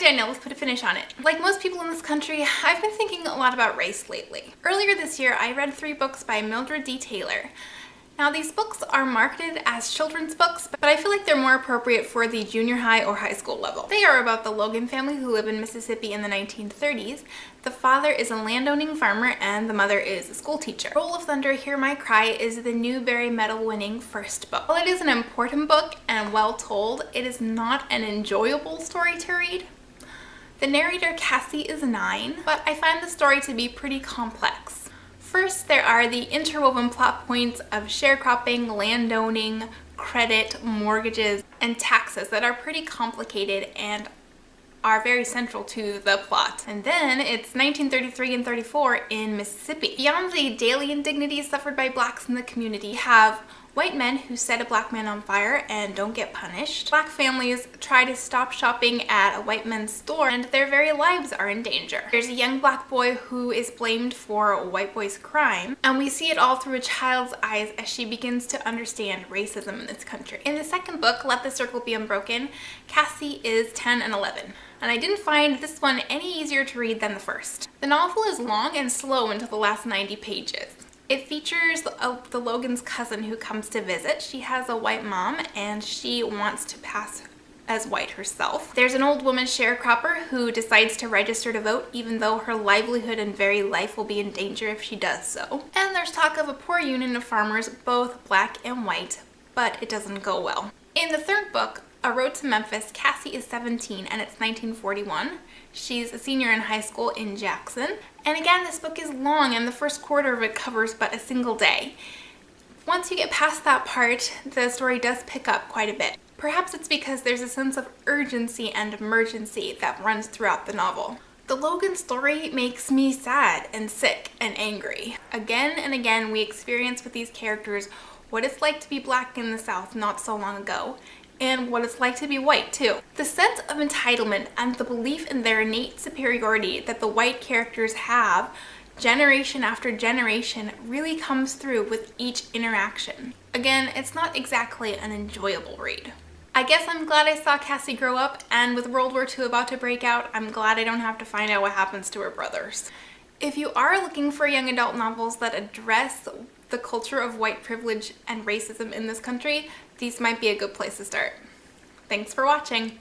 Danielle, let's put a finish on it. Like most people in this country, I've been thinking a lot about race lately. Earlier this year, I read 3 books by Mildred D. Now these books are marketed as children's books, but I feel like they're more appropriate for the junior high or high school level. They are about the Logan family who live in Mississippi in the 1930s. The father is a landowning farmer and the mother is a school teacher. Roll of Thunder, Hear My Cry is the Newbery Medal winning first book. While it is an important book and well told, it is not an enjoyable story to read. The narrator, Cassie, is 9, but I find the story to be pretty complex. First, there are the interwoven plot points of sharecropping, landowning, credit, mortgages, and taxes that are pretty complicated and are very central to the plot. And then it's 1933 and 34 in Mississippi. Beyond the daily indignities suffered by blacks in the community, have white men who set a black man on fire and don't get punished. Black families try to stop shopping at a white man's store and their very lives are in danger. There's a young black boy who is blamed for a white boy's crime, and we see it all through a child's eyes as she begins to understand racism in this country. In the second book, Let the Circle Be Unbroken, Cassie is 10 and 11. And I didn't find this one any easier to read than the first. The novel is long and slow until the last 90 pages. It features the Logan's cousin who comes to visit. She has a white mom and she wants to pass as white herself. There's an old woman sharecropper who decides to register to vote even though her livelihood and very life will be in danger if she does so. And there's talk of a poor union of farmers, both black and white, but it doesn't go well. In the third book, A Road to Memphis, Cassie is 17 and it's 1941. She's a senior in high school in Jackson. And again, this book is long and the first quarter of it covers but a single day. Once you get past that part, the story does pick up quite a bit. Perhaps it's because there's a sense of urgency and emergency that runs throughout the novel. The Logan story makes me sad and sick and angry. Again and again, we experience with these characters what it's like to be black in the South not so long ago, and what it's like to be white too. The sense of entitlement and the belief in their innate superiority that the white characters have generation after generation really comes through with each interaction. Again, it's not exactly an enjoyable read. I guess I'm glad I saw Cassie grow up, and with World War II about to break out, I'm glad I don't have to find out what happens to her brothers. If you are looking for young adult novels that address the culture of white privilege and racism in this country, these might be a good place to start. Thanks for watching.